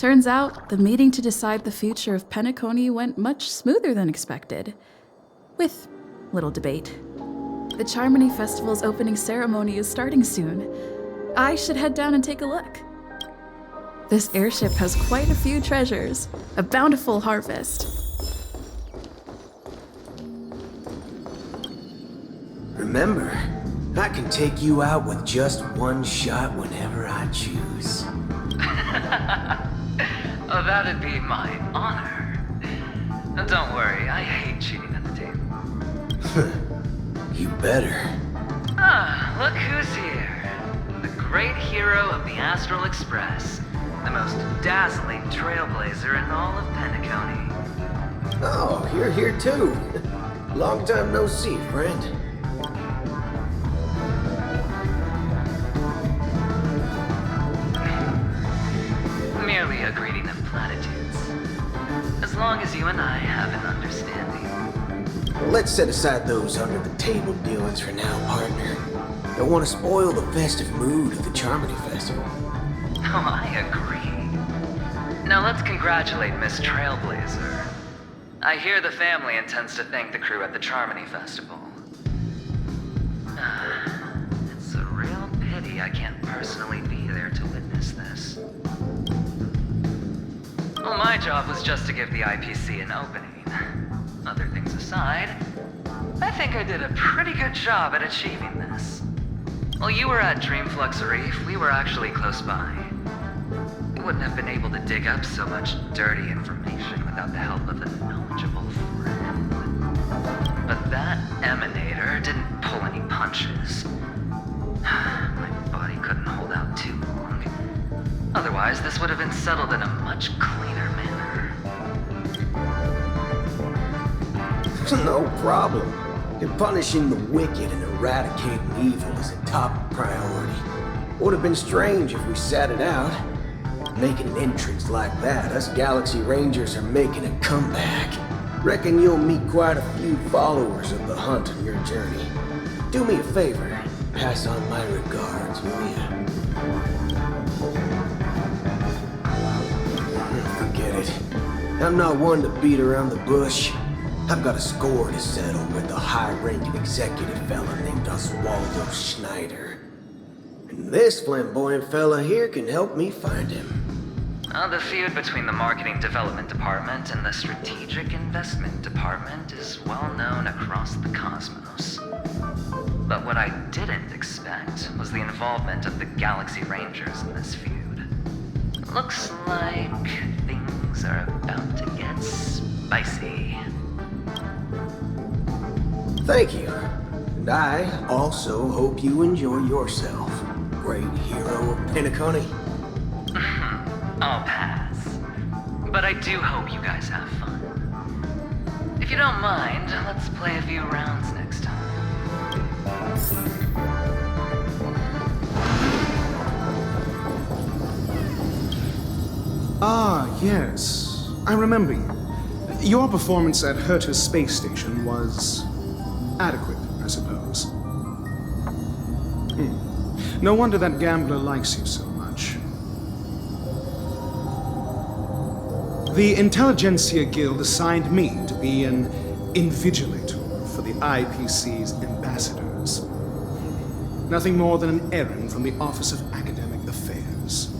Turns out, the meeting to decide the future of Penacony went much smoother than expected. With little debate. The Charmony Festival's opening ceremony is starting soon. I should head down and take a look. This airship has quite a few treasures. A bountiful harvest. Remember, I can take you out with just one shot whenever I choose. Oh, that'd be my honor. Don't worry, I hate cheating at the table. You better. Ah, look who's here. The great hero of the Astral Express. The most dazzling trailblazer in all of Penacony. Oh, you're here too. Long time no see, friend. Merely a greeting of platitudes. As long as you and I have an understanding. Well, let's set aside those under-the-table dealings for now, partner. Don't want to spoil the festive mood of the Charmony Festival. Oh, I agree. Now let's congratulate Miss Trailblazer. I hear the family intends to thank the crew at the Charmony Festival. It's a real pity I can't personally be there to witness this. Well, my job was just to give the IPC an opening. Other things aside, I think I did a pretty good job at achieving this. While you were at Dreamflux Reef, we were actually close by. We wouldn't have been able to dig up so much dirty information without the help of a knowledgeable friend. But that emanator didn't pull any punches. My body couldn't hold out too long. Otherwise, this would have been settled in a much cleaner manner. No problem. And punishing the wicked and eradicating evil is a top priority. Would have been strange if we sat it out. Making an entrance like that, us Galaxy Rangers are making a comeback. Reckon you'll meet quite a few followers of the hunt on your journey. Do me a favor, pass on my regards, will ya? Forget it. I'm not one to beat around the bush. I've got a score to settle with a high-ranking executive fella named Oswaldo Schneider. And this flamboyant fella here can help me find him. The feud between the Marketing Development Department and the Strategic Investment Department is well known across the cosmos. But what I didn't expect was the involvement of the Galaxy Rangers in this feud. Looks like things are about to get spicy. Thank you. And I also hope you enjoy yourself, great hero of Penacony. I'll pass. But I do hope you guys have fun. If you don't mind, let's play a few rounds next time. Ah, yes. I remember you. Your performance at Herta's space station was adequate, I suppose. No wonder that gambler likes you so much. The Intelligentsia Guild assigned me to be an invigilator for the IPC's ambassadors. Nothing more than an errand from the Office of Academic Affairs.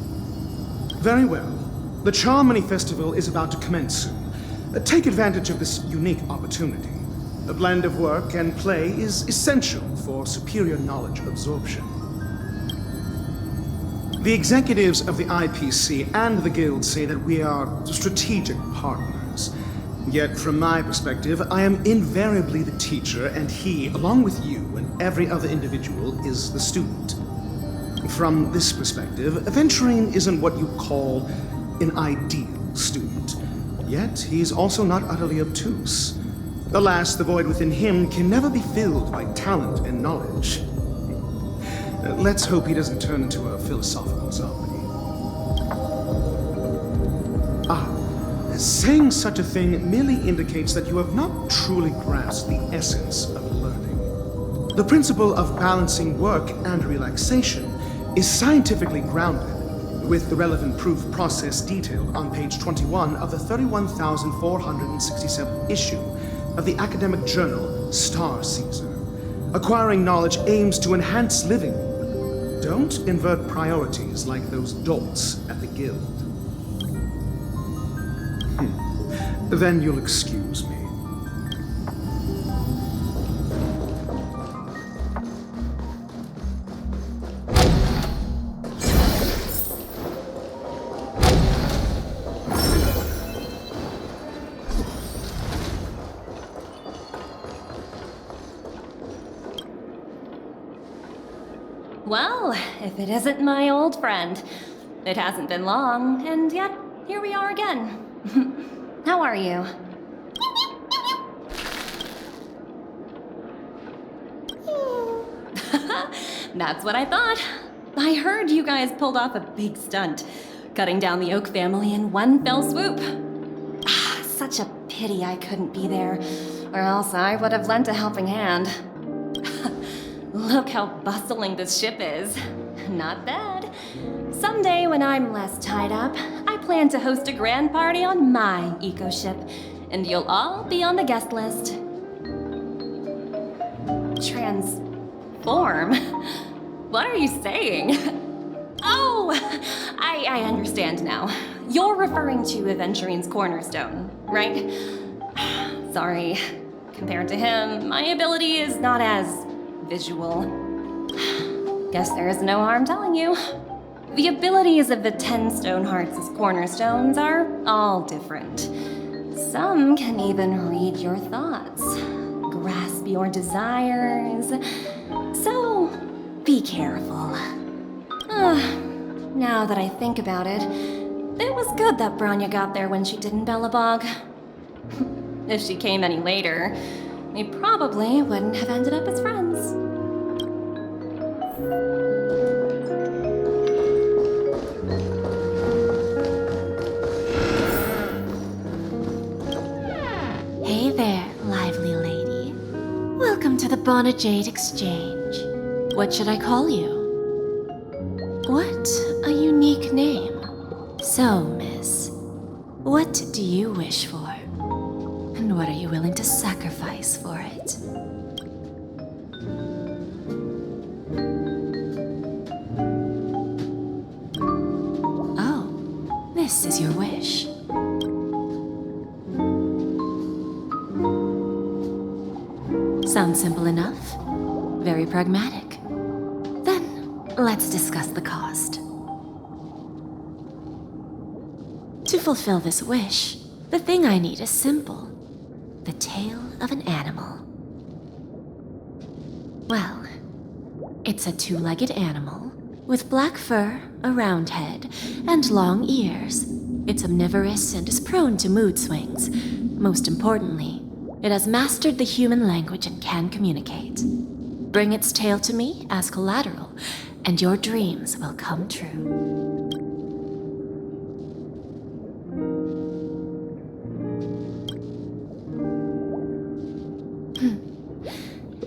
Very well. The Charmony Festival is about to commence soon. Take advantage of this unique opportunity. A blend of work and play is essential for superior knowledge absorption. The executives of the IPC and the Guild say that we are strategic partners. Yet, from my perspective, I am invariably the teacher, and he, along with you and every other individual, is the student. From this perspective, Aventurine isn't what you call an ideal student. Yet, he's also not utterly obtuse. Alas, the void within him can never be filled by talent and knowledge. Let's hope he doesn't turn into a philosophical zombie. Saying such a thing merely indicates that you have not truly grasped the essence of learning. The principle of balancing work and relaxation is scientifically grounded, with the relevant proof process detailed on page 21 of the 31,467th issue of the academic journal Star Caesar. Acquiring knowledge aims to enhance living. Don't invert priorities like those dolts at the guild. Then you'll excuse me. Well, if it isn't my old friend. It hasn't been long, and yet here we are again. How are you? That's what I thought. I heard you guys pulled off a big stunt, cutting down the Oak family in one fell swoop. Such a pity I couldn't be there, or else I would have lent a helping hand. Look how bustling this ship is. Not bad. Someday when I'm less tied up, I plan to host a grand party on my eco-ship, and you'll all be on the guest list. Transform? What are you saying? Oh, I understand now. You're referring to Aventurine's cornerstone, right? Sorry. Compared to him, my ability is not as visual. Guess there is no harm telling you. The abilities of the 10 Stonehearts' cornerstones are all different. Some can even read your thoughts, grasp your desires. So, be careful. Now that I think about it, it was good that Branya got there when she did in Bellabog. If she came any later, we probably wouldn't have ended up as friends. Hey there, lively lady. Welcome to the Bonajade Exchange. What should I call you? What a unique name. So, miss, what do you wish for? And what are you willing to sacrifice for it? Oh, this is your wish. Sounds simple enough. Very pragmatic. Then, let's discuss the cost. To fulfill this wish, the thing I need is simple. The tail of an animal. Well, it's a two-legged animal with black fur, a round head, and long ears. It's omnivorous and is prone to mood swings. Most importantly, it has mastered the human language and can communicate. Bring its tail to me as collateral, and your dreams will come true.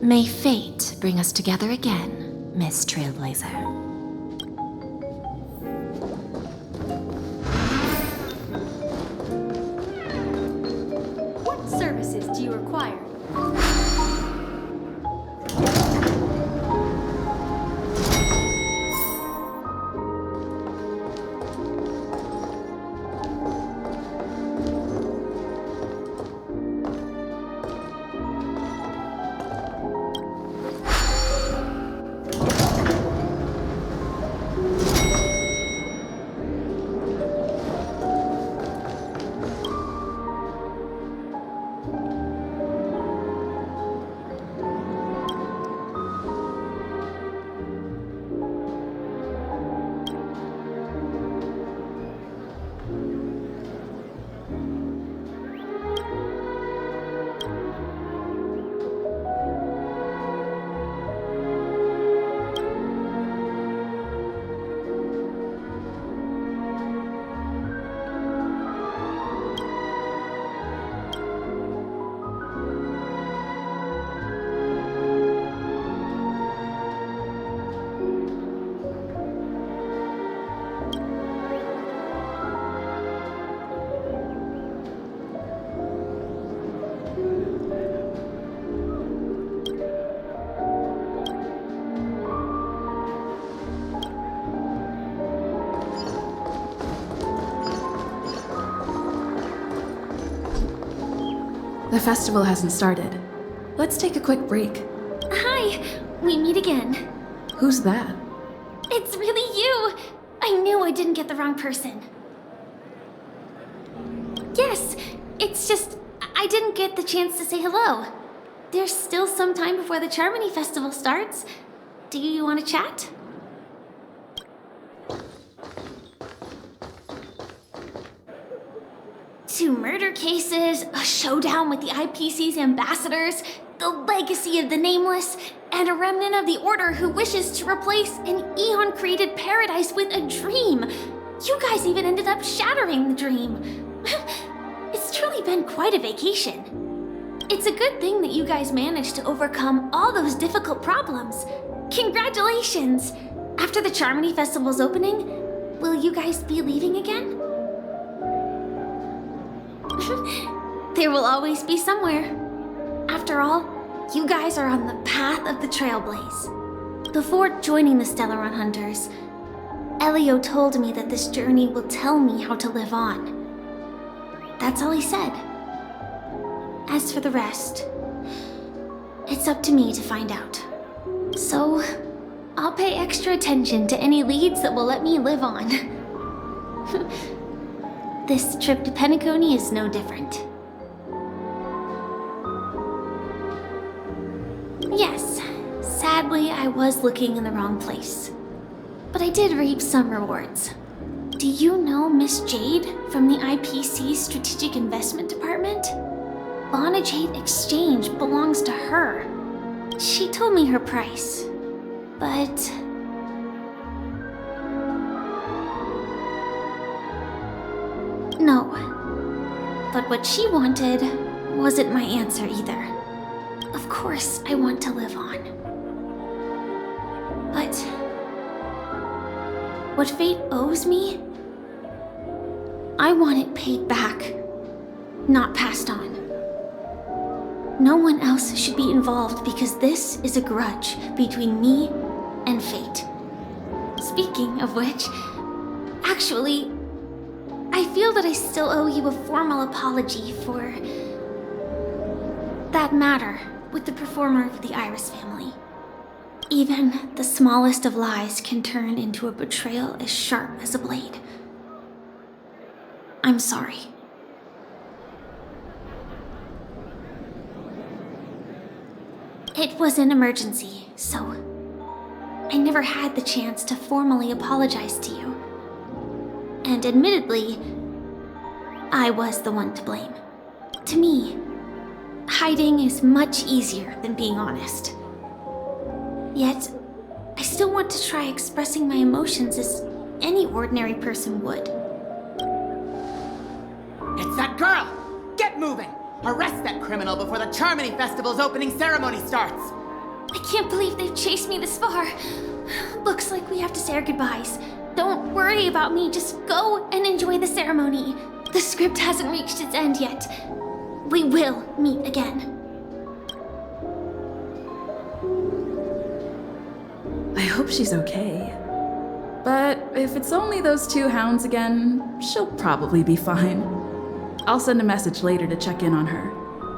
May fate bring us together again, Miss Trailblazer. What services do you require? The festival hasn't started. Let's take a quick break. Hi, we meet again. Who's that? It's really you! I knew I didn't get the wrong person. Yes, it's just I didn't get the chance to say hello. There's still some time before the Charmony Festival starts. Do you want to chat? Two murder cases, a showdown with the IPC's ambassadors, the legacy of the Nameless, and a remnant of the Order who wishes to replace an Eon-created paradise with a dream. You guys even ended up shattering the dream. It's truly been quite a vacation. It's a good thing that you guys managed to overcome all those difficult problems. Congratulations! After the Charmony Festival's opening, will you guys be leaving again? There will always be somewhere. After all, you guys are on the path of the Trailblaze. Before joining the Stellaron Hunters, Elio told me that this journey will tell me how to live on. That's all he said. As for the rest, it's up to me to find out. So, I'll pay extra attention to any leads that will let me live on. This trip to Penacony is no different. Yes, sadly I was looking in the wrong place. But I did reap some rewards. Do you know Miss Jade from the IPC Strategic Investment Department? Bonna Jade Exchange belongs to her. She told me her price, but... No. But what she wanted wasn't my answer either. Of course, I want to live on. But... what fate owes me? I want it paid back, not passed on. No one else should be involved because this is a grudge between me and fate. Speaking of which, actually, I feel that I still owe you a formal apology for that matter with the performer of the Iris family. Even the smallest of lies can turn into a betrayal as sharp as a blade. I'm sorry. It was an emergency, so I never had the chance to formally apologize to you. And admittedly, I was the one to blame. To me, hiding is much easier than being honest. Yet, I still want to try expressing my emotions as any ordinary person would. It's that girl! Get moving! Arrest that criminal before the Charmony Festival's opening ceremony starts! I can't believe they've chased me this far. Looks like we have to say our goodbyes. Don't worry about me, just go and enjoy the ceremony. The script hasn't reached its end yet. We will meet again. I hope she's okay. But if it's only those two hounds again, she'll probably be fine. I'll send a message later to check in on her.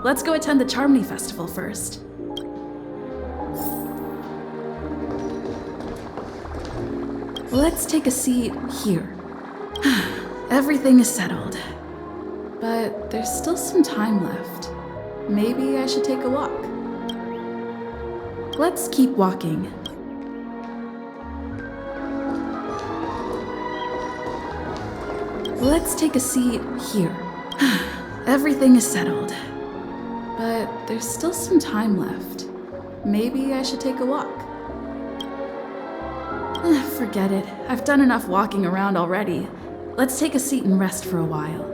Let's go attend the Charmony Festival first. Let's take a seat here. Everything is settled. But there's still some time left. Maybe I should take a walk. Let's keep walking. Let's take a seat here. Everything is settled. But there's still some time left. Maybe I should take a walk. Forget it. I've done enough walking around already. Let's take a seat and rest for a while.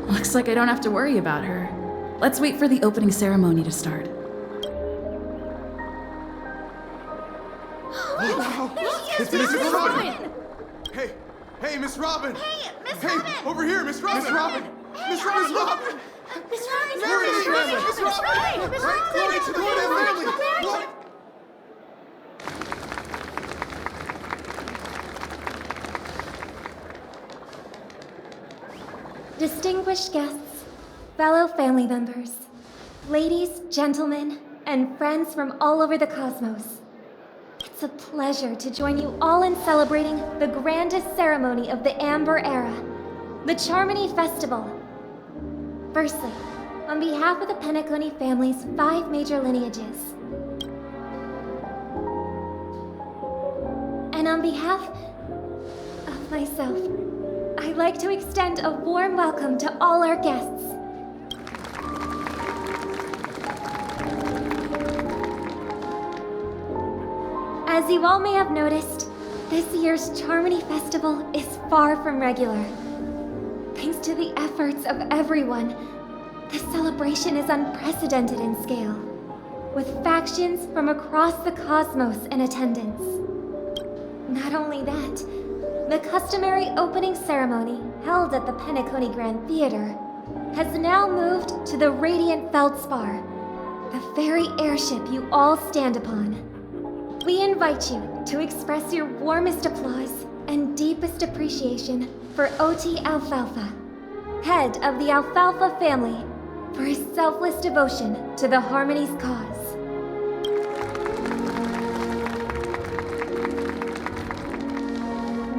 Looks like I don't have to worry about her. Let's wait for the opening ceremony to start. It's Miss Robin! Hey, Miss Robin! Hey, Miss Hey, Robin! over here, Miss Robin! Miss Robin! Miss Robin! Glory to the family! Glory to the family! Glory- Distinguished guests, fellow family members, ladies, gentlemen, and friends from all over the cosmos. It's a pleasure to join you all in celebrating the grandest ceremony of the Amber Era, the Charmony Festival. Firstly, on behalf of the Penacony family's 5 major lineages, and on behalf of myself, I'd like to extend a warm welcome to all our guests. As you all may have noticed, this year's Charmony Festival is far from regular. Thanks to the efforts of everyone, the celebration is unprecedented in scale, with factions from across the cosmos in attendance. Not only that, the customary opening ceremony held at the Penacony Grand Theater has now moved to the Radiant Feldspar, the very airship you all stand upon. We invite you to express your warmest applause and deepest appreciation for OT Alfalfa, head of the Alfalfa family, for his selfless devotion to the Harmony's cause.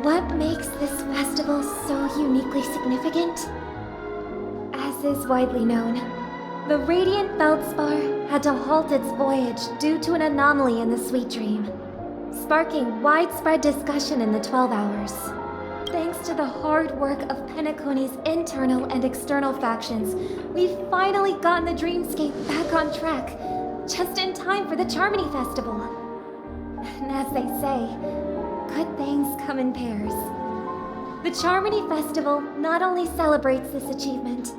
What makes this festival so uniquely significant? As is widely known, the Radiant Feldspar had to halt its voyage due to an anomaly in the Sweet Dream, sparking widespread discussion in the 12 Hours. Thanks to the hard work of Penacony's internal and external factions, we've finally gotten the dreamscape back on track, just in time for the Charmony Festival. And as they say, good things come in pairs. The Charmony Festival not only celebrates this achievement,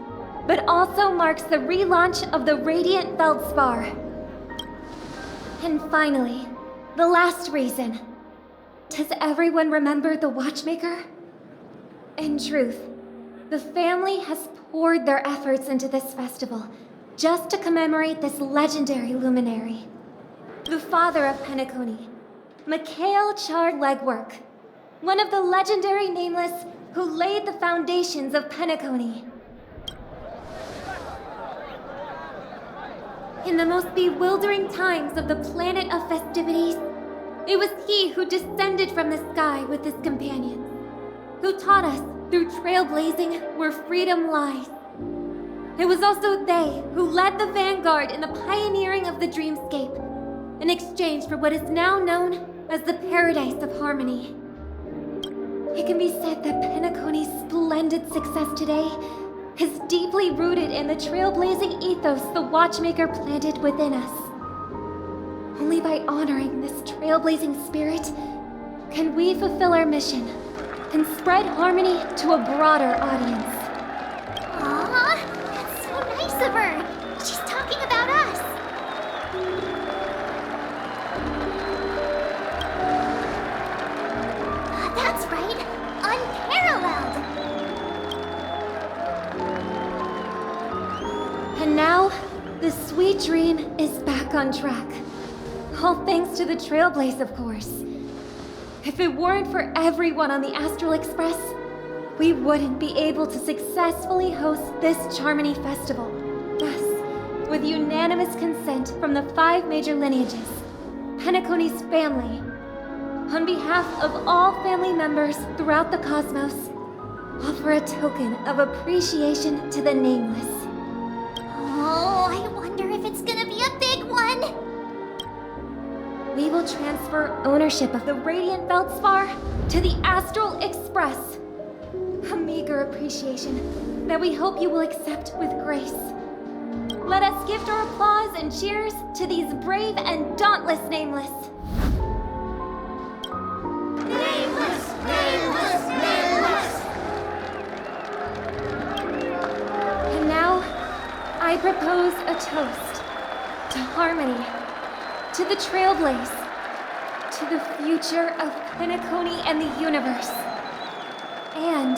but also marks the relaunch of the Radiant Feldspar. And finally, the last reason. Does everyone remember the Watchmaker? In truth, the family has poured their efforts into this festival just to commemorate this legendary luminary. The father of Penacony, Mikhail Chard Legwork, one of the legendary Nameless who laid the foundations of Penacony. In the most bewildering times of the planet of festivities, it was he who descended from the sky with his companions, who taught us through trailblazing where freedom lies. It was also they who led the vanguard in the pioneering of the dreamscape, in exchange for what is now known as the Paradise of Harmony. It can be said that Penacony's splendid success today is deeply rooted in the trailblazing ethos the Watchmaker planted within us. Only by honoring this trailblazing spirit can we fulfill our mission and spread harmony to a broader audience. Aw, that's so nice of her. She's talking about us. That's right. Unparalleled. And now, the Sweet Dream is back on track. All thanks to the Trailblaze, of course. If it weren't for everyone on the Astral Express, we wouldn't be able to successfully host this Charmony Festival. Thus, with unanimous consent from the 5 major lineages, Penacony's family, on behalf of all family members throughout the cosmos, offer a token of appreciation to the Nameless. Oh, I wonder if it's gonna be a big one. We will transfer ownership of the Radiant Feldspar to the Astral Express. A meager appreciation that we hope you will accept with grace. Let us gift our applause and cheers to these brave and dauntless Nameless. Nameless! Nameless! Nameless! And now, I propose a toast to harmony, to the Trailblaze, to the future of Penacony and the universe, and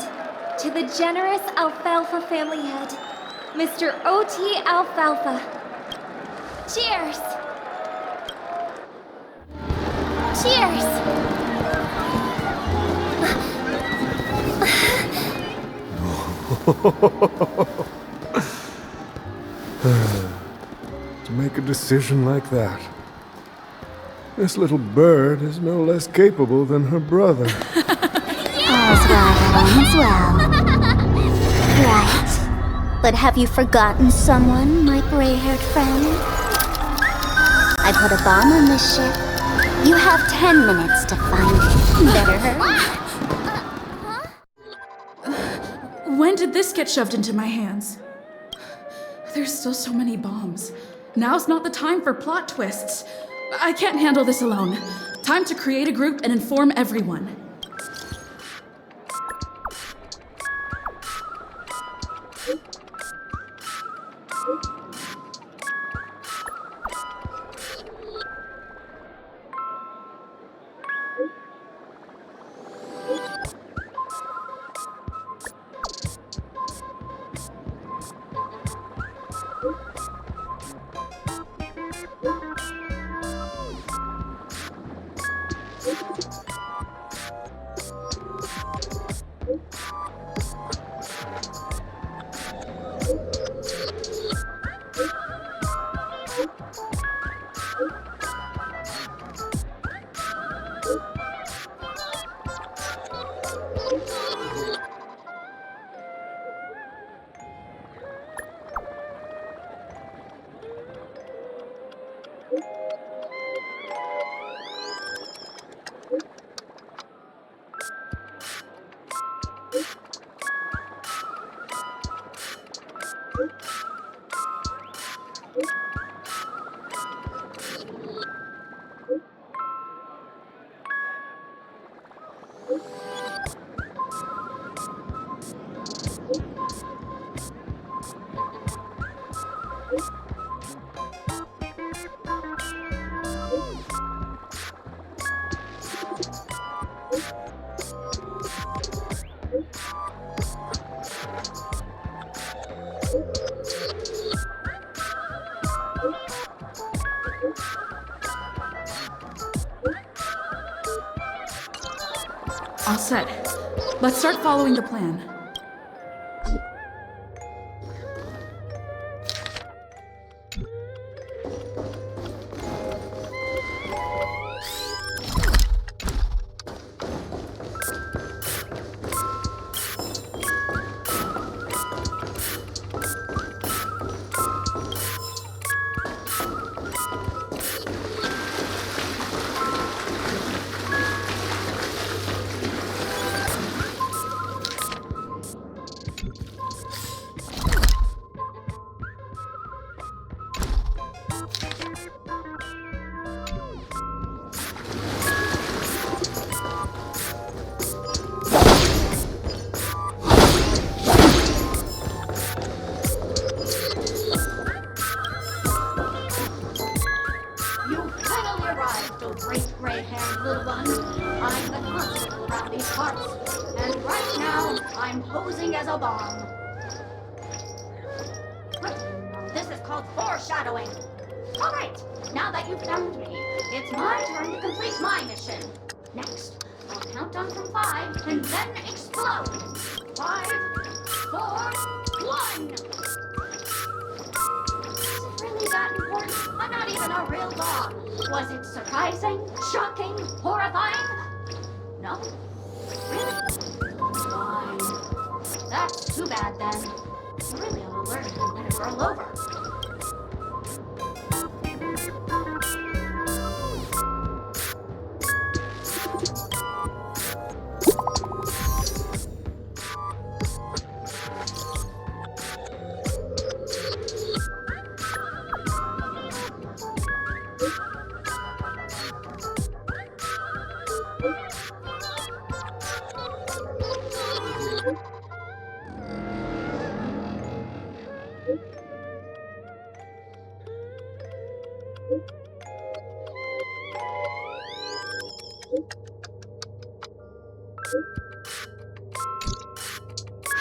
to the generous Alfalfa family head, Mr. O.T. Alfalfa. Cheers! Cheers! To make a decision like that. This little bird is no less capable than her brother. All's well. Right. But have you forgotten someone, my gray-haired friend? I put a bomb on this ship. You have 10 minutes to find it. Better hurry. When did this get shoved into my hands? There's still so many bombs. Now's not the time for plot twists. I can't handle this alone. Time to create a group and inform everyone. All set. Let's start following the plan. This is called foreshadowing. All right, now that you've found me, it's my turn to complete my mission. Next, I'll count down from 5 and then explode. 5, 4, 1. Is it really that important? I'm not even a real dog. Was it surprising, shocking, horrifying? No? Really? Fine. That's too bad then. I really ought to learn to let it roll over.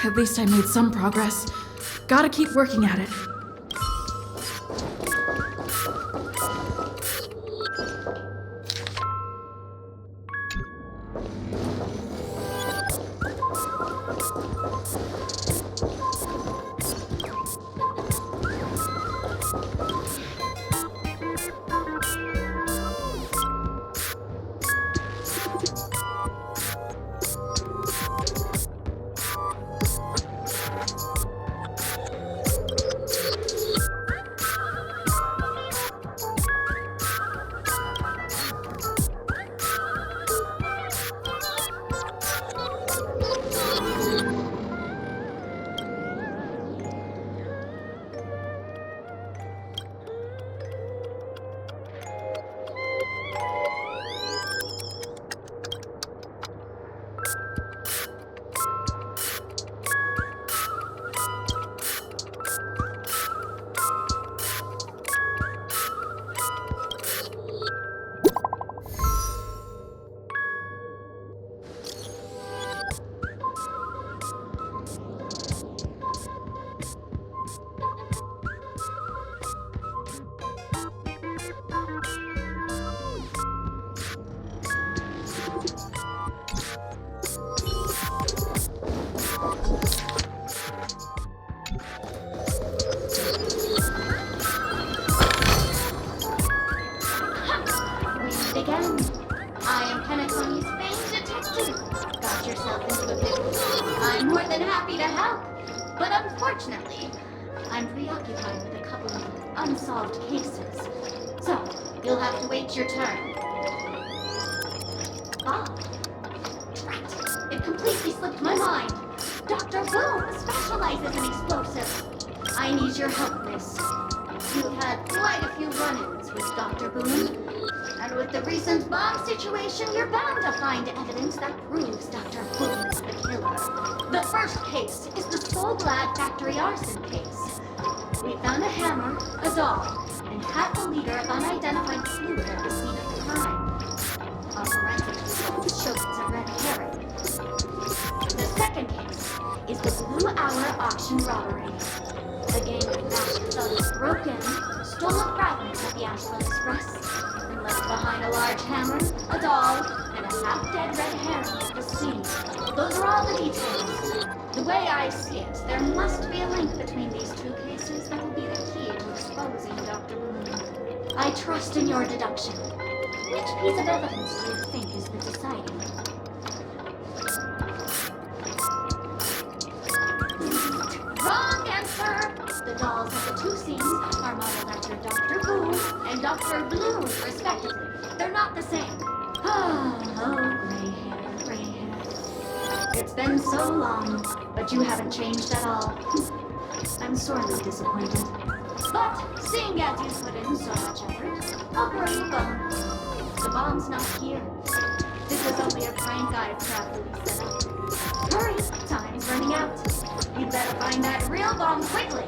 At least I made some progress. Gotta keep working at it. Again, I am Penacony's famed detective. Got yourself into a pickle. I'm more than happy to help, but unfortunately, I'm preoccupied with a couple of unsolved cases. So, you'll have to wait your turn. Ah, drat. It completely slipped my mind. Dr. Boom specializes in explosives. I need your help, miss. You've had quite a few run-ins with Dr. Boom. And with the recent bomb situation, you're bound to find evidence that proves Dr. Boom is the killer. The first case is the Soulglad factory arson case. We found a hammer, a doll, and had the leader of unidentified fluid at the scene of the crime. Our forensic results showed it's a red herring. The second case is the Blue Hour auction robbery. A gang of masked thugs broke in, stole a fragment of the Astral Express, and left behind a large hammer, a doll, and a half-dead red herring at the scene. Those are all the details. The way I see it, there must be a link between these two cases that will be the key to exposing Dr. Boom. I trust in your deduction. Which piece of evidence do you think is the deciding? Wrong answer! The dolls at the two scenes are modeled after Dr. Boom and Dr. Bloom, respectively. They're not the same. Oh, gray hair. It's been so long, but you haven't changed at all. I'm sorely disappointed. But, seeing as you put in so much effort, I'll grow you a bone. The bomb's not here. This is only a prank I've craftily set up. Hurry, time's running out. You'd better find that real bomb quickly.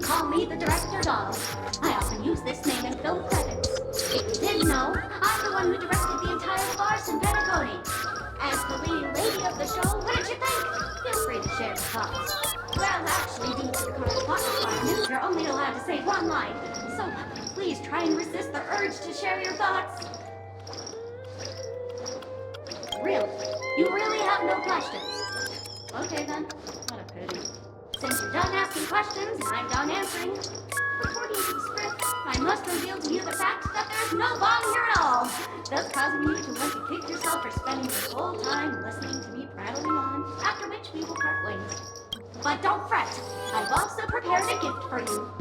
Call me the Director Doll. I often use this name in film credits. If you didn't know, I'm the one who directed the entire farce in Penacony. As the lead lady of the show, what did you think? Feel free to share your thoughts. Well, actually, due to the current plot requirements, you're only allowed to say one line. So please try and resist the urge to share your thoughts. Really? You really have no questions? Okay then. What a pity. Since you're done asking questions and I'm done answering, according to the script, I must reveal to you the fact that there's no bomb here at all, thus causing you to want to kick yourself for spending this whole time listening to me prattling on, after which we will part ways. But don't fret, I've also prepared a gift for you.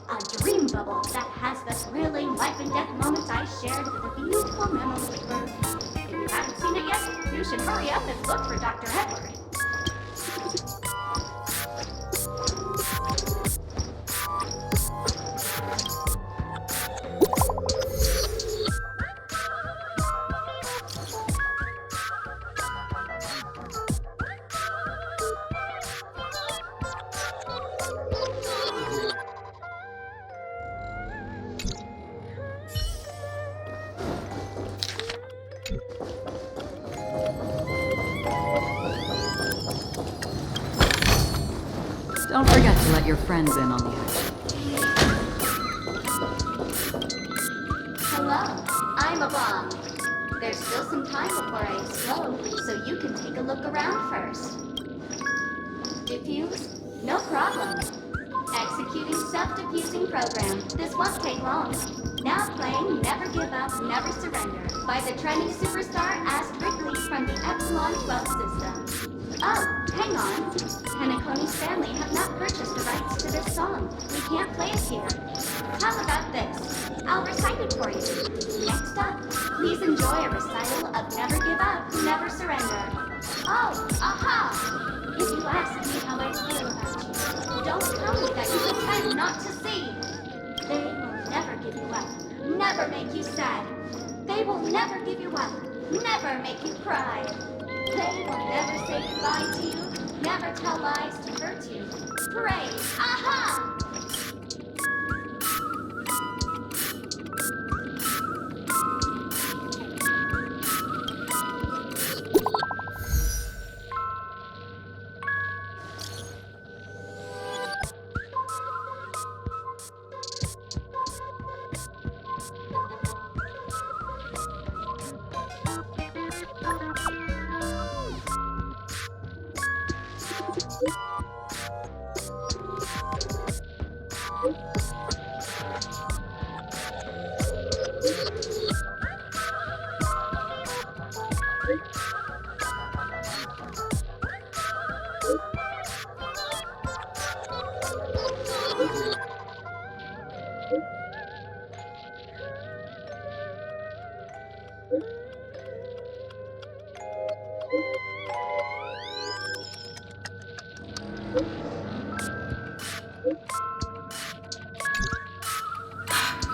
A dream bubble that has the thrilling life and death moments I shared with a beautiful memory bird. If you haven't seen it yet, you should hurry up and look for Dr. Edward. Don't forget to let your friends in on the action. Hello, I'm a bomb. There's still some time before I explode, so you can take a look around first. Diffuse? No problem. Executing self-diffusing program. This won't take long. Now playing Never Give Up, Never Surrender by the trending superstar Lee from the Epsilon 12 system. Oh, hang on. Penacony Stanley have not purchased the rights to this song. We can't play it here. How about this? I'll recite it for you. Next up, please enjoy a recital of Never Give Up, Never Surrender. Oh, aha! If you ask me how I feel about you, don't tell me that you pretend not to see. They will never give you up, never make you sad. They will never give you up, never make you cry. They will never say goodbye to you, never tell lies to hurt you. Praise, aha!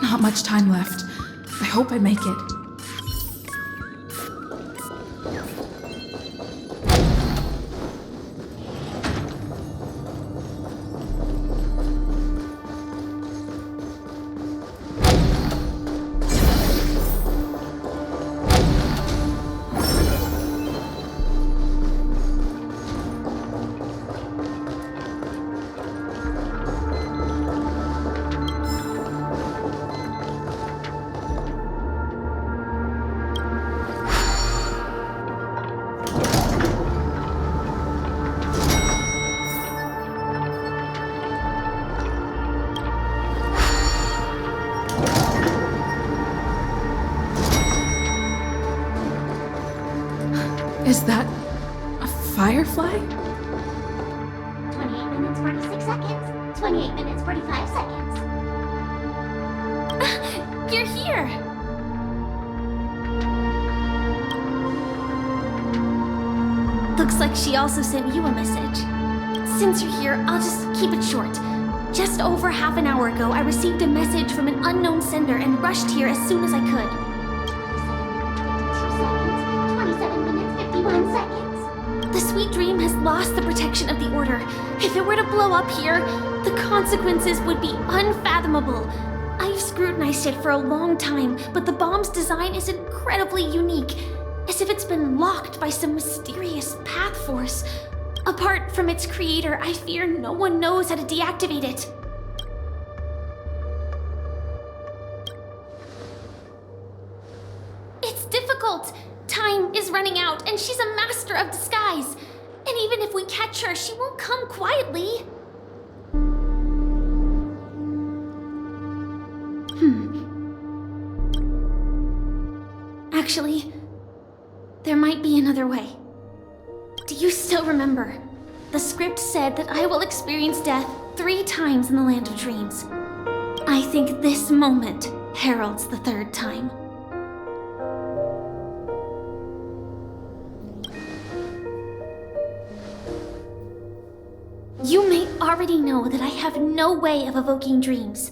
Not much time left. I hope I make it. Is that a firefly? 28 minutes, 46 seconds. 28 minutes, 45 seconds. You're here! Looks like she also sent you a message. Since you're here, I'll just keep it short. Just over half an hour ago, I received a message from an unknown sender and rushed here as soon as I could. 27 minutes, 51 seconds. The sweet dream has lost the protection of the Order. If it were to blow up here, the consequences would be unfathomable. I've scrutinized it for a long time, but the bomb's design is incredibly unique, as if it's been locked by some mysterious path force. Apart from its creator, I fear no one knows how to deactivate it. It's difficult. Time is running out, and she's a master of disguise. And even if we catch her, she won't come quietly. Actually, there might be another way. Do you still remember? The script said that I will experience death 3 times in the Land of Dreams. I think this moment heralds the 3rd time. You may already know that I have no way of evoking dreams.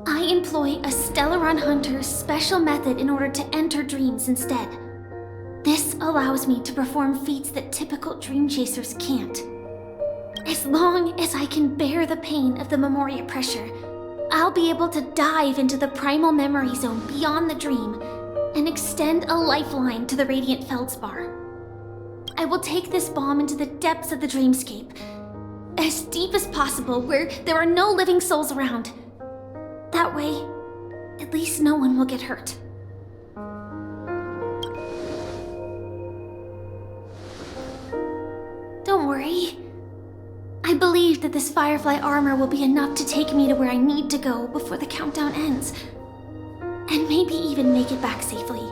I employ a Stellaron Hunter's special method in order to enter dreams instead. This allows me to perform feats that typical dream chasers can't. As long as I can bear the pain of the Memoria pressure, I'll be able to dive into the primal memory zone beyond the dream and extend a lifeline to the radiant feldspar. I will take this bomb into the depths of the dreamscape, as deep as possible where there are no living souls around. That way, at least no one will get hurt. Don't worry. I believe that this Firefly armor will be enough to take me to where I need to go before the countdown ends. And maybe even make it back safely.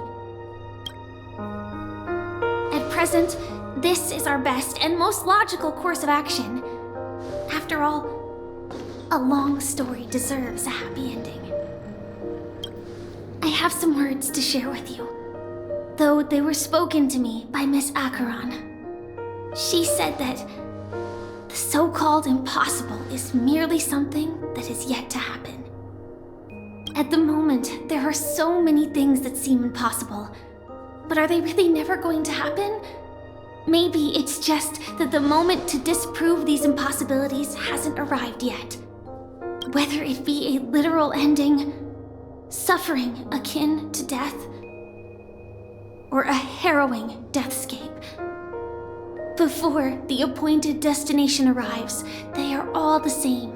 At present, this is our best and most logical course of action. After all, a long story deserves a happy ending. I have some words to share with you, though they were spoken to me by Miss Acheron. She said that the so-called impossible is merely something that is yet to happen. At the moment, there are so many things that seem impossible, but are they really never going to happen? Maybe it's just that the moment to disprove these impossibilities hasn't arrived yet. Whether it be a literal ending, suffering akin to death, or a harrowing deathscape. Before the appointed destination arrives, they are all the same.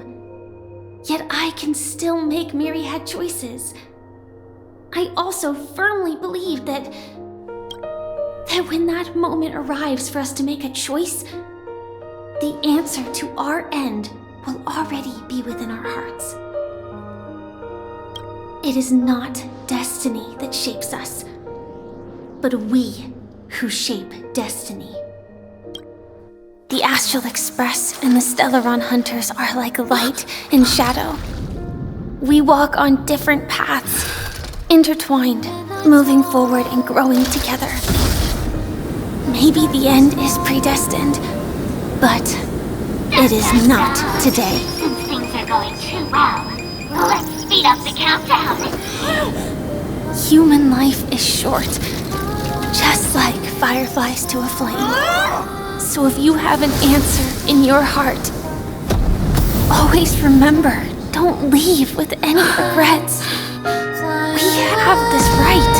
Yet I can still make myriad choices. I also firmly believe that when that moment arrives for us to make a choice, the answer to our end will already be within our hearts. It is not destiny that shapes us, but we who shape destiny. The Astral Express and the Stellaron Hunters are like light and shadow. We walk on different paths, intertwined, moving forward and growing together. Maybe the end is predestined, but it is not today. Since things are going too well, let's speed up the countdown. Human life is short, just like fireflies to a flame. So if you have an answer in your heart, always remember, don't leave with any regrets. We have this right,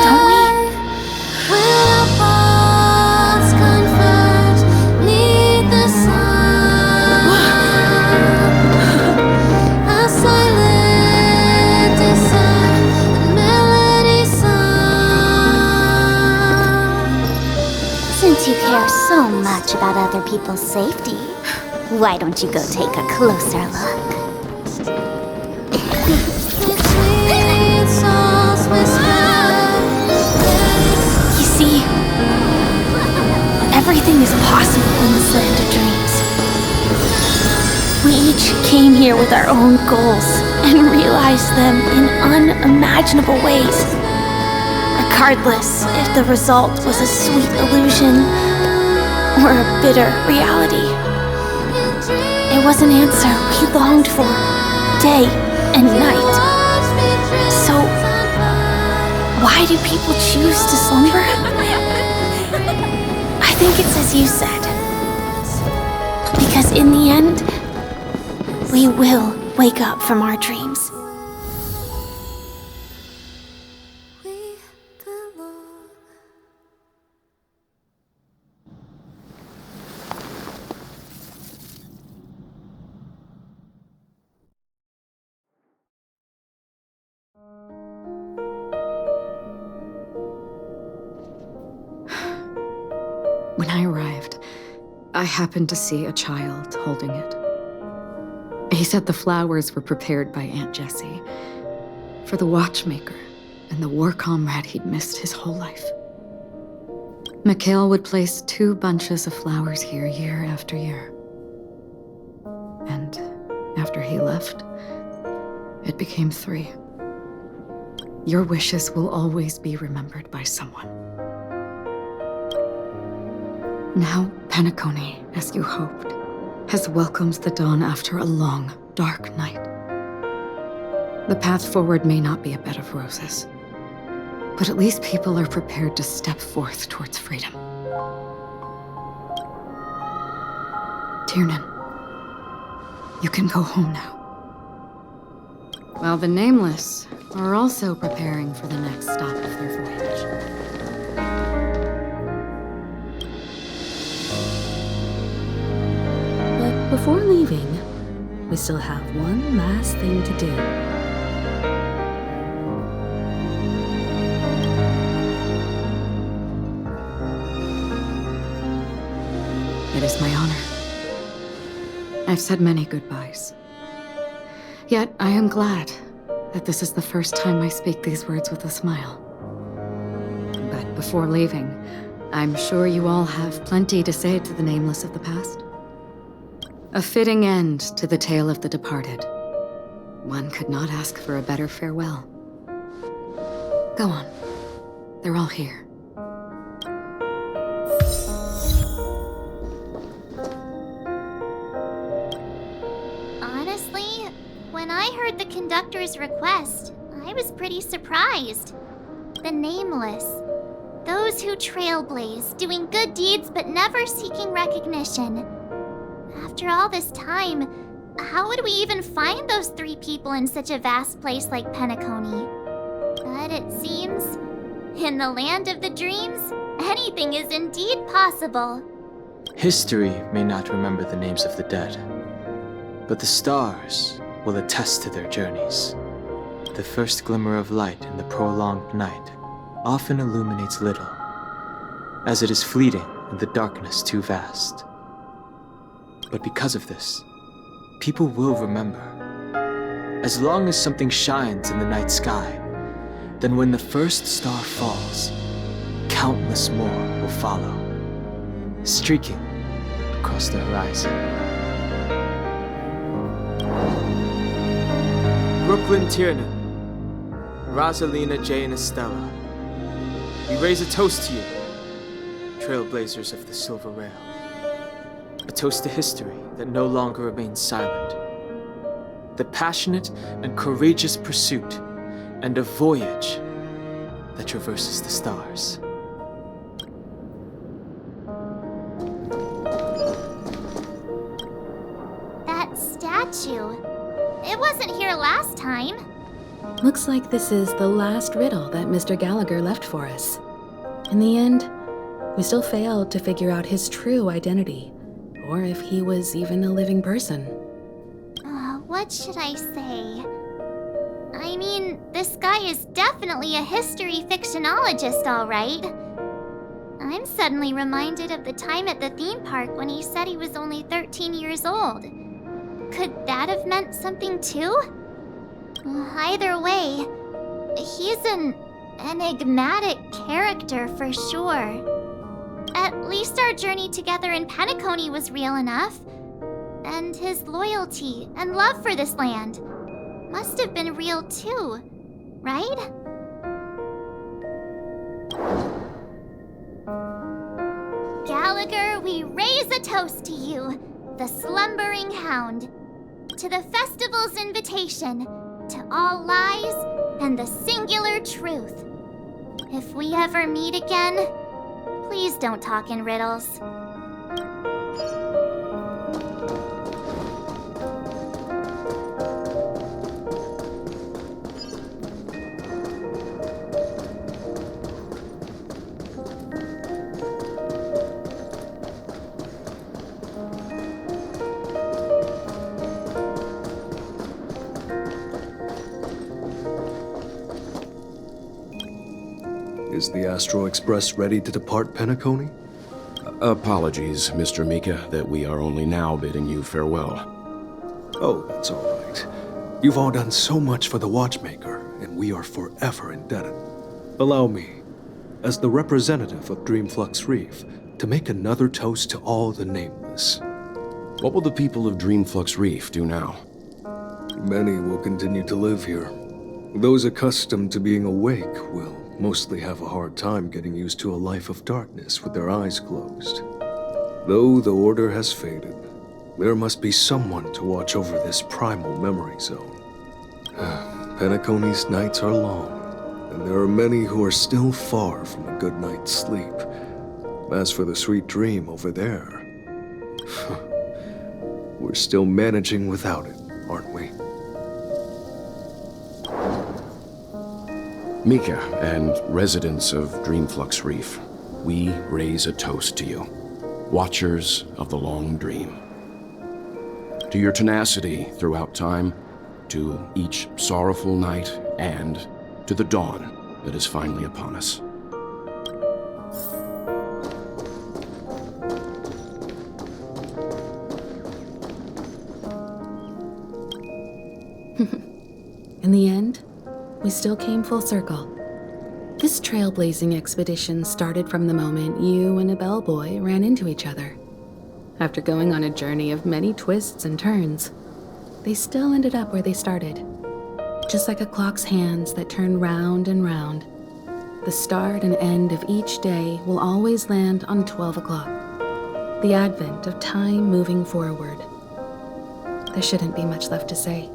don't we? Since you care so much about other people's safety, why don't you go take a closer look? You see, everything is possible in this land of dreams. We each came here with our own goals and realized them in unimaginable ways. Regardless if the result was a sweet illusion or a bitter reality. It was an answer we longed for day and night. So, why do people choose to slumber? I think it's as you said. Because in the end, we will wake up from our dreams. When I arrived, I happened to see a child holding it. He said the flowers were prepared by Aunt Jessie for the watchmaker and the war comrade he'd missed his whole life. Mikhail would place 2 bunches of flowers here year after year. And after he left, it became 3. Your wishes will always be remembered by someone. Now, Penacony, as you hoped, has welcomed the dawn after a long, dark night. The path forward may not be a bed of roses, but at least people are prepared to step forth towards freedom. Tiernan, you can go home now. While the Nameless are also preparing for the next stop of their voyage. But before leaving, we still have one last thing to do. It is my honor. I've said many goodbyes. Yet I am glad that this is the first time I speak these words with a smile. But before leaving, I'm sure you all have plenty to say to the Nameless of the past. A fitting end to the tale of the departed. One could not ask for a better farewell. Go on. They're all here. Honestly, when I heard the conductor's request, I was pretty surprised. The Nameless. Those who trailblaze, doing good deeds but never seeking recognition. After all this time, how would we even find those 3 people in such a vast place like Penacony? But it seems, in the land of the dreams, anything is indeed possible. History may not remember the names of the dead, but the stars will attest to their journeys. The first glimmer of light in the prolonged night often illuminates little, as it is fleeting and the darkness too vast. But because of this, people will remember. As long as something shines in the night sky, then when the first star falls, countless more will follow, streaking across the horizon. Brooklyn Tiernan, Rosalina J. and Estella, we raise a toast to you, trailblazers of the Silver Rail. A toast to history that no longer remains silent. The passionate and courageous pursuit, and a voyage that traverses the stars. That statue. It wasn't here last time. Looks like this is the last riddle that Mr. Gallagher left for us. In the end, we still failed to figure out his true identity, or if he was even a living person. What should I say? I mean, this guy is definitely a history fictionologist, all right. I'm suddenly reminded of the time at the theme park when he said he was only 13 years old. Could that have meant something too? Either way, he's an enigmatic character for sure. At least our journey together in Penacony was real enough. And his loyalty and love for this land must have been real too, right? Gallagher, we raise a toast to you, the slumbering hound, to the festival's invitation, to all lies and the singular truth. If we ever meet again, please don't talk in riddles. Is the Astro Express ready to depart Penacony? Apologies, Mr. Mika, that we are only now bidding you farewell. Oh, that's all right. You've all done so much for the Watchmaker, and one we are forever indebted. Allow me, as the representative of Dreamflux Reef, to make another toast to all the nameless. What will the people of Dreamflux Reef do now? Many will continue to live here. Those accustomed to being awake will mostly have a hard time getting used to a life of darkness with their eyes closed. Though the order has faded, there must be someone to watch over this primal memory zone. Penacony's nights are long, and there are many who are still far from a good night's sleep. As for the sweet dream over there, we're still managing without it, aren't we? Mika and residents of Dreamflux Reef, we raise a toast to you, watchers of the long dream. To your tenacity throughout time, to each sorrowful night, and to the dawn that is finally upon us. In the end, we still came full circle. This trailblazing expedition started from the moment you and a bellboy ran into each other. After going on a journey of many twists and turns, they still ended up where they started. Just like a clock's hands that turn round and round, the start and end of each day will always land on 12 o'clock, the advent of time moving forward. There shouldn't be much left to say.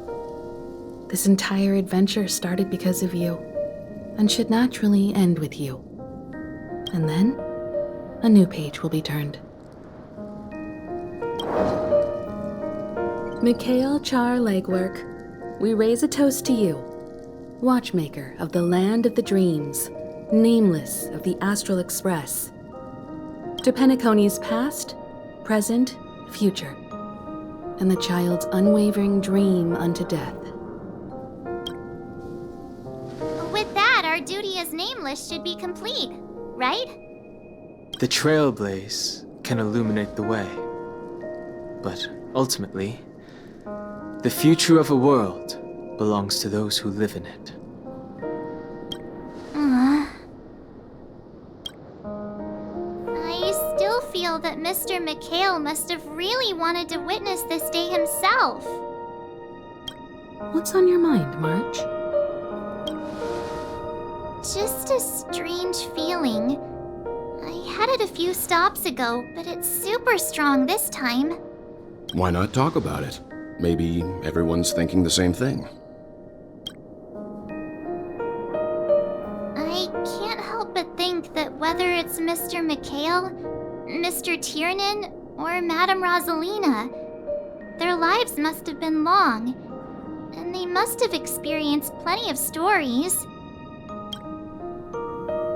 This entire adventure started because of you, and should naturally end with you. And then, a new page will be turned. Mikhail Char Legwork, we raise a toast to you, watchmaker of the land of the dreams, nameless of the Astral Express. To Penacony's past, present, future, and the child's unwavering dream unto death. With that, our duty as nameless should be complete, right? The trailblaze can illuminate the way, but ultimately, the future of a world belongs to those who live in it. I still feel that Mr. Mikhail must have really wanted to witness this day himself. What's on your mind, March? Just a strange feeling. I had it a few stops ago, but it's super strong this time. Why not talk about it? Maybe everyone's thinking the same thing. I can't help but think that whether it's Mr. Mikhail, Mr. Tiernan, or Madame Rosalina, their lives must have been long, and they must have experienced plenty of stories.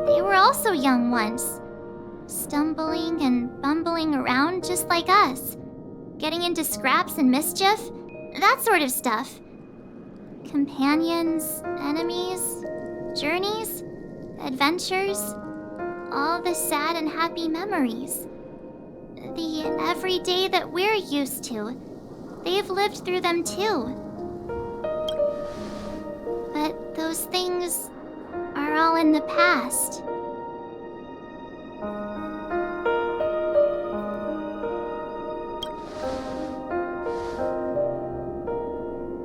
They were also young once, stumbling and bumbling around just like us, getting into scraps and mischief, that sort of stuff. Companions, enemies, journeys, adventures, all the sad and happy memories. The everyday that we're used to, they've lived through them too. But those things are all in the past.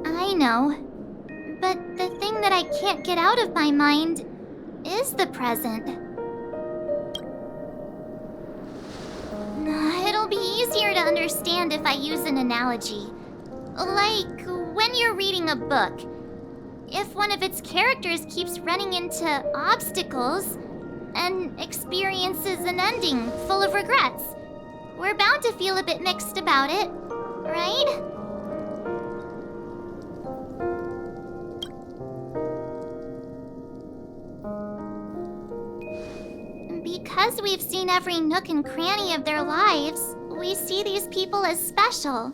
I know, but the thing that I can't get out of my mind is the present. It'll be easier to understand if I use an analogy. Like when you're reading a book. If one of its characters keeps running into obstacles and experiences an ending full of regrets, we're bound to feel a bit mixed about it, right? Because we've seen every nook and cranny of their lives, we see these people as special.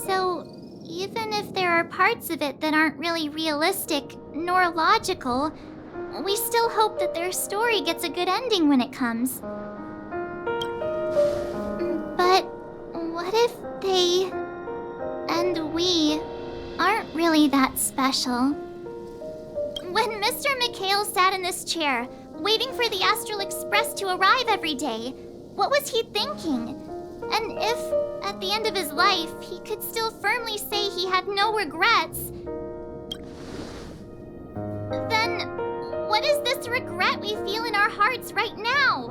So, even if there are parts of it that aren't really realistic nor logical, we still hope that their story gets a good ending when it comes. But what if they and we aren't really that special? Mr. McHale sat in this chair, waiting for the Astral Express to arrive every day, what was he thinking? And if, at the end of his life, he could still firmly say he had no regrets, then what is this regret we feel in our hearts right now?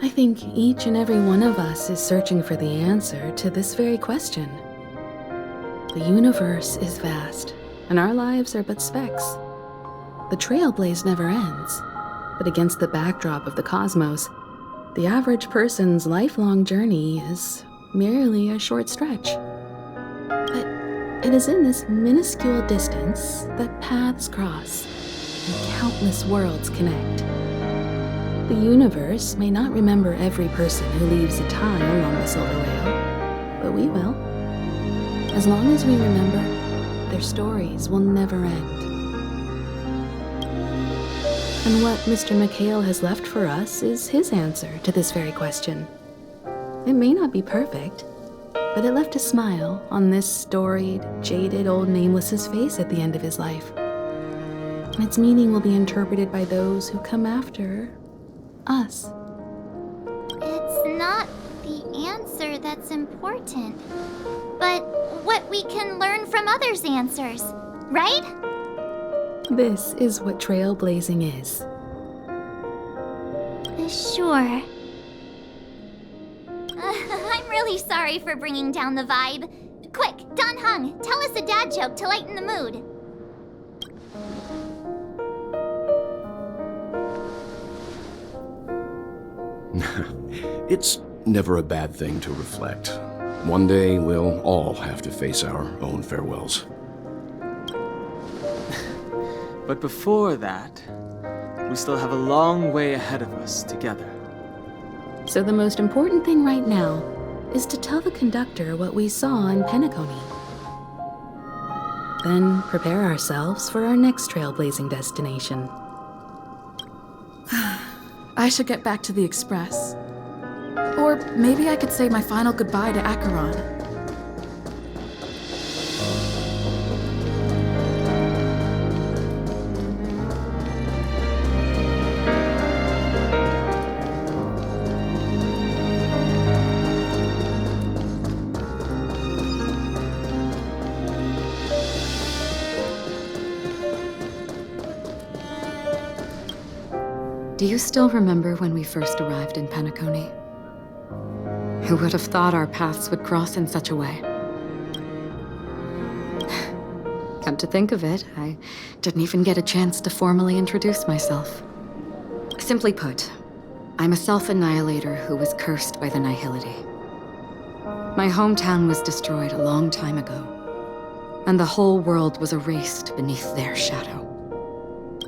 I think each and every one of us is searching for the answer to this very question. The universe is vast, and our lives are but specks. The trailblaze never ends, but against the backdrop of the cosmos, the average person's lifelong journey is merely a short stretch. But it is in this minuscule distance that paths cross and countless worlds connect. The universe may not remember every person who leaves a tie along the Silver Rail, but we will. As long as we remember, their stories will never end. And what Mr. McHale has left for us is his answer to this very question. It may not be perfect, but it left a smile on this storied, jaded old Nameless's face at the end of his life. And its meaning will be interpreted by those who come after us. It's not the answer that's important, but what we can learn from others' answers, right? This is what trailblazing is. Sure. I'm really sorry for bringing down the vibe. Quick, Don Hung, tell us a dad joke to lighten the mood. It's never a bad thing to reflect. One day, we'll all have to face our own farewells. But before that, we still have a long way ahead of us together. So the most important thing right now is to tell the conductor what we saw in Penacony. Then prepare ourselves for our next trailblazing destination. I should get back to the Express. Or maybe I could say my final goodbye to Acheron. Do you still remember when we first arrived in Penacony? Who would have thought our paths would cross in such a way? Come to think of it, I didn't even get a chance to formally introduce myself. Simply put, I'm a self-annihilator who was cursed by the Nihility. My hometown was destroyed a long time ago, and the whole world was erased beneath their shadow.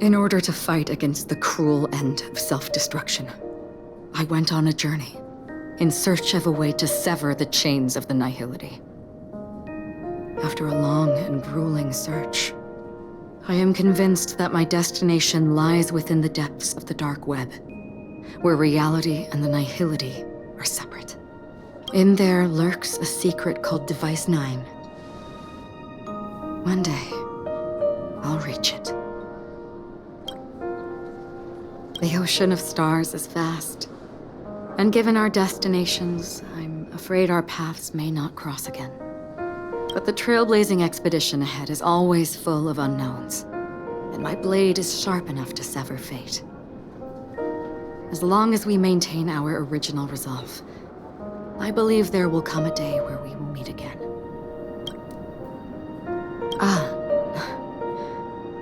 In order to fight against the cruel end of self-destruction, I went on a journey in search of a way to sever the chains of the Nihility. After a long and grueling search, I am convinced that my destination lies within the depths of the dark web, where reality and the Nihility are separate. In there lurks a secret called Device 9. One day, I'll reach it. The ocean of stars is vast, and given our destinations, I'm afraid our paths may not cross again. But the trailblazing expedition ahead is always full of unknowns, and my blade is sharp enough to sever fate. As long as we maintain our original resolve, I believe there will come a day where we will meet again.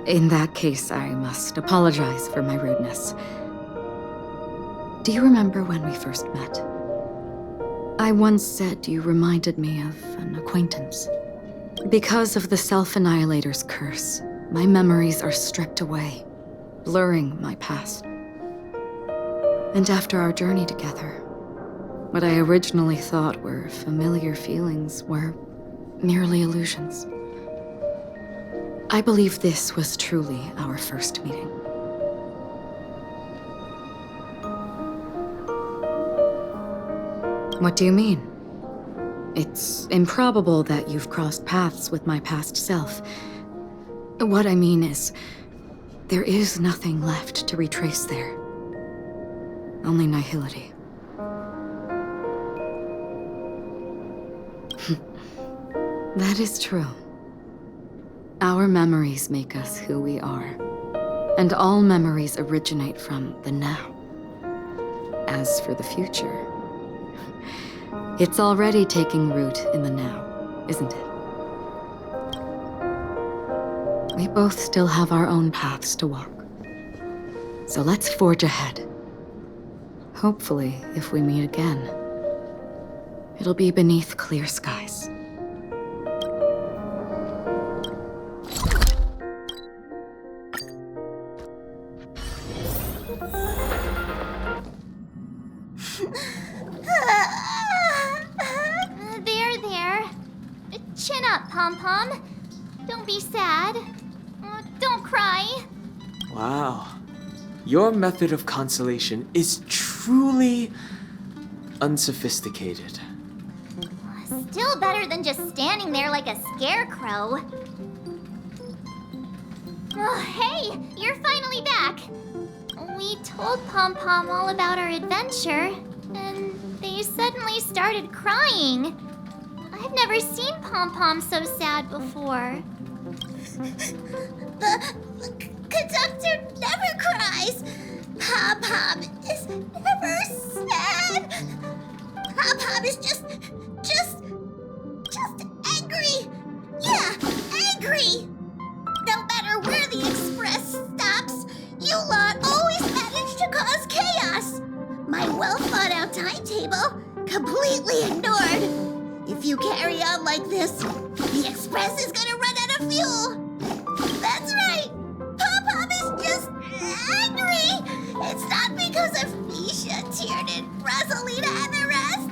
In that case, I must apologize for my rudeness. Do you remember when we first met? I once said you reminded me of an acquaintance. Because of the Self-Annihilator's curse, my memories are stripped away, blurring my past. And after our journey together, what I originally thought were familiar feelings were merely illusions. I believe this was truly our first meeting. What do you mean? It's improbable that you've crossed paths with my past self. What I mean is, there is nothing left to retrace there. Only nihility. That is true. Our memories make us who we are. And all memories originate from the now. As for the future, it's already taking root in the now, isn't it? We both still have our own paths to walk. So let's forge ahead. Hopefully, if we meet again, it'll be beneath clear skies. There. Chin up, Pom-Pom. Don't be sad. Don't cry. Wow. Your method of consolation is truly unsophisticated. Still better than just standing there like a scarecrow. Oh, hey, you're finally back. We told Pom-Pom all about our adventure, and they suddenly started crying. I've never seen Pom-Pom so sad before. The conductor never cries. Pom-Pom is never sad. Pom-Pom is just angry. Yeah, angry. No matter where the express stops, you lot always manage to cause chaos. My well-thought-out timetable completely ignored. If you carry on like this, the express is gonna run out of fuel. That's right. Pom-Pom is just angry. It's not because of Misha, Tiernan, Rosalina, and the rest.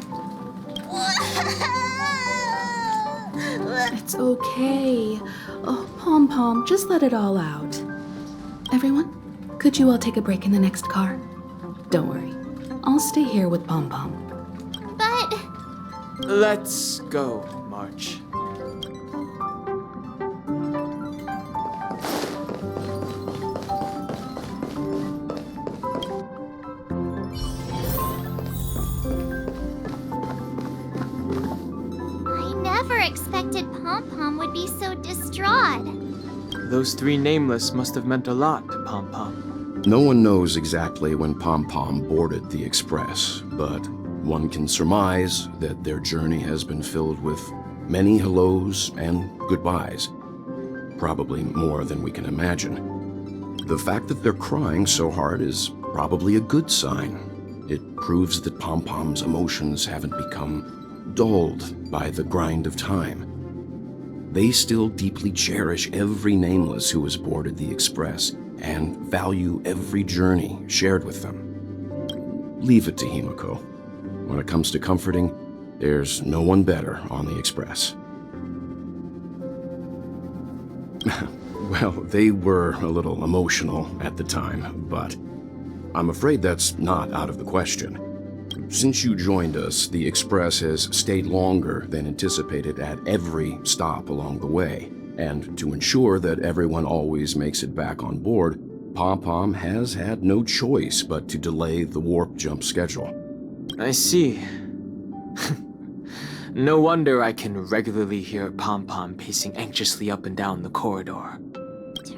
It's okay. Oh, Pom-Pom, just let it all out. Everyone, could you all take a break in the next car? Don't worry. I'll stay here with Pom-Pom. But... Let's go, March. I never expected Pom-Pom would be so distraught. Those three nameless must have meant a lot to Pom-Pom. No one knows exactly when Pom-Pom boarded the express, but one can surmise that their journey has been filled with many hellos and goodbyes. Probably more than we can imagine. The fact that they're crying so hard is probably a good sign. It proves that Pom-Pom's emotions haven't become dulled by the grind of time. They still deeply cherish every nameless who has boarded the express and value every journey shared with them. Leave it to Himiko. When it comes to comforting, there's no one better on the express. Well, they were a little emotional at the time, but I'm afraid that's not out of the question. Since you joined us, the express has stayed longer than anticipated at every stop along the way. And to ensure that everyone always makes it back on board, Pom-Pom has had no choice but to delay the warp jump schedule. I see. No wonder I can regularly hear Pom-Pom pacing anxiously up and down the corridor.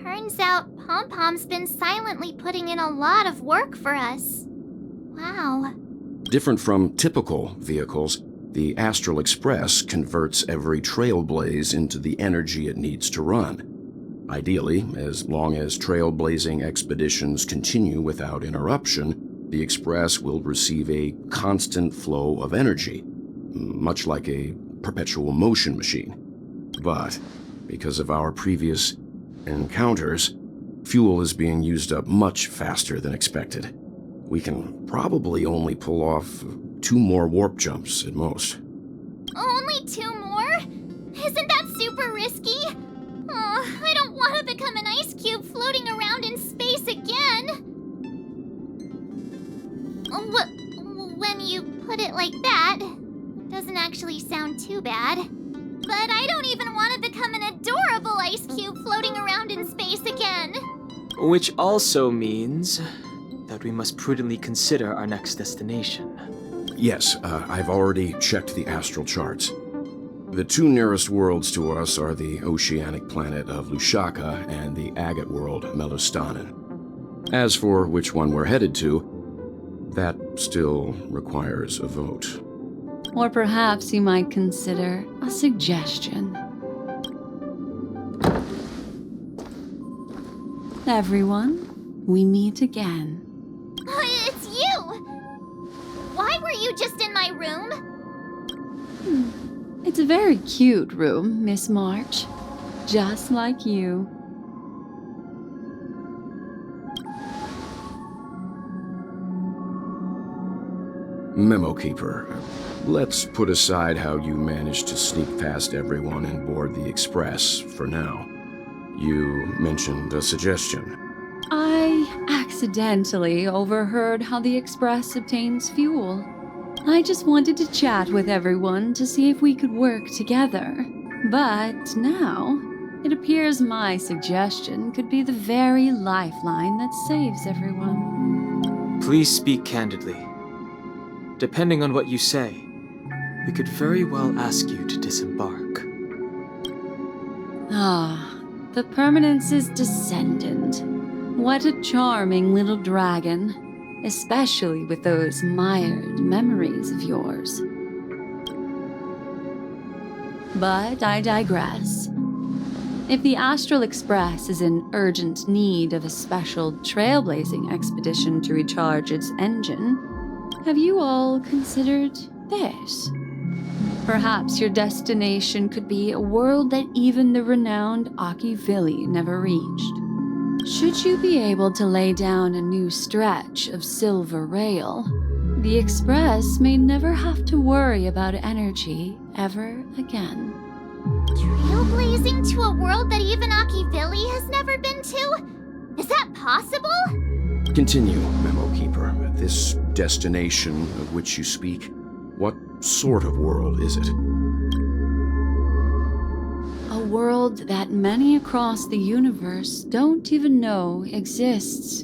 Turns out Pom-Pom's been silently putting in a lot of work for us. Wow. Different from typical vehicles, the Astral Express converts every trailblaze into the energy it needs to run. Ideally, as long as trailblazing expeditions continue without interruption, the Express will receive a constant flow of energy, much like a perpetual motion machine. But because of our previous encounters, fuel is being used up much faster than expected. We can probably only pull off 2 more warp jumps at most. Only 2 more? Isn't that super risky? Oh, I don't want to become an ice cube floating around in space again. When you put it like that, it doesn't actually sound too bad. But I don't even want to become an adorable ice cube floating around in Which also means that we must prudently consider our next destination. Yes, I've already checked the astral charts. The two nearest worlds to us are the oceanic planet of Lushaka and the agate world, Melostanen. As for which one we're headed to, that still requires a vote. Or perhaps you might consider a suggestion. Everyone, we meet again. It's you! Why were you just in my room? It's a very cute room, Miss March. Just like you. Memo Keeper, let's put aside how you managed to sneak past everyone and board the Express for now. You mentioned a suggestion. I accidentally overheard how the Express obtains fuel. I just wanted to chat with everyone to see if we could work together. But now, it appears my suggestion could be the very lifeline that saves everyone. Please speak candidly. Depending on what you say, we could very well ask you to disembark. Ah, the Permanence's descendant. What a charming little dragon, especially with those mired memories of yours. But I digress. If the Astral Express is in urgent need of a special trailblazing expedition to recharge its engine, have you all considered this? Perhaps your destination could be a world that even the renowned Akivili never reached. Should you be able to lay down a new stretch of silver rail, the Express may never have to worry about energy ever again. Trailblazing to a world that even Akivili has never been to? Is that possible? Continue, Memo Keeper. This destination of which you speak, what sort of world is it? A world that many across the universe don't even know exists.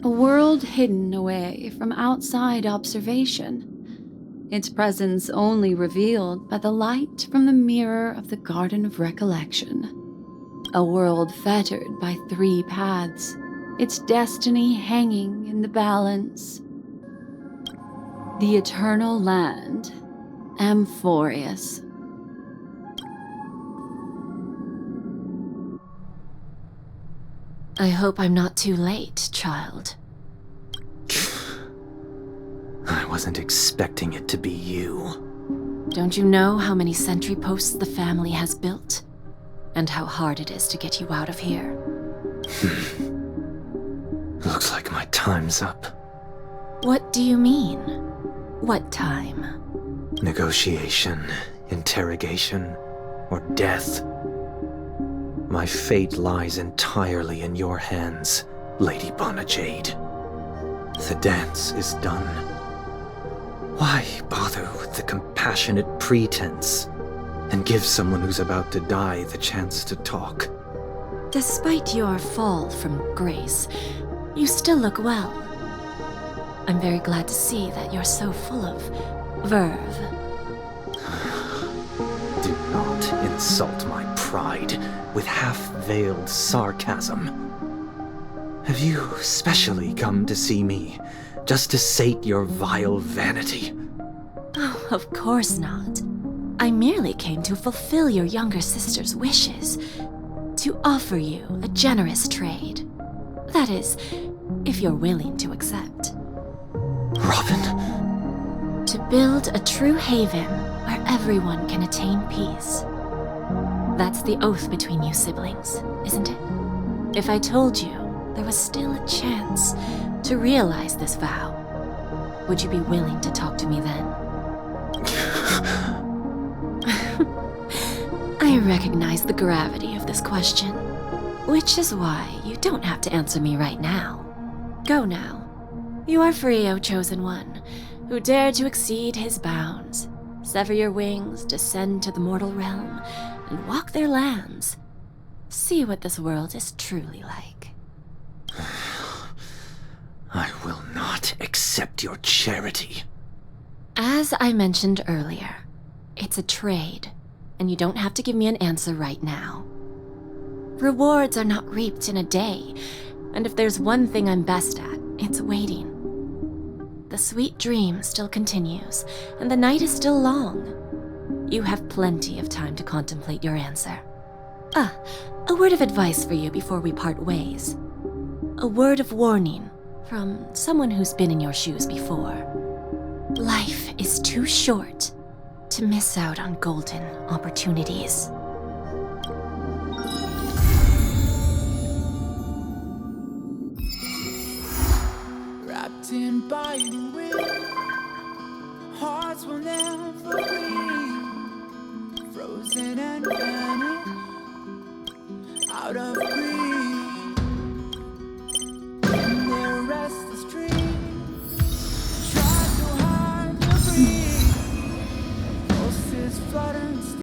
A world hidden away from outside observation. Its presence only revealed by the light from the mirror of the Garden of Recollection. A world fettered by 3 paths, its destiny hanging in the balance. The eternal land, Amphorius. I hope I'm not too late, child. I wasn't expecting it to be you. Don't you know how many sentry posts the family has built? And how hard it is to get you out of here? Looks like my time's up. What do you mean? What time? Negotiation, interrogation, or death. My fate lies entirely in your hands, Lady Bonajade. The dance is done. Why bother with the compassionate pretense and give someone who's about to die the chance to talk? Despite your fall from grace, you still look well. I'm very glad to see that you're so full of verve. Do not insult my pride with half-veiled sarcasm. Have you specially come to see me, just to sate your vile vanity? Oh, of course not. I merely came to fulfill your younger sister's wishes, to offer you a generous trade. That is, if you're willing to accept. Robin? To build a true haven where everyone can attain peace. That's the oath between you siblings, isn't it? If I told you there was still a chance to realize this vow, would you be willing to talk to me then? I recognize the gravity of this question, which is why you don't have to answer me right now. Go now. You are free, O Chosen One, who dared to exceed his bounds. Sever your wings, descend to the mortal realm, and walk their lands. See what this world is truly like. I will not accept your charity. As I mentioned earlier, it's a trade, and you don't have to give me an answer right now. Rewards are not reaped in a day, and if there's one thing I'm best at, it's waiting. The sweet dream still continues, and the night is still long. You have plenty of time to contemplate your answer. A word of advice for you before we part ways. A word of warning from someone who's been in your shoes before. Life is too short to miss out on golden opportunities. Wrapped in biting wind, hearts will never be frozen and vanished out of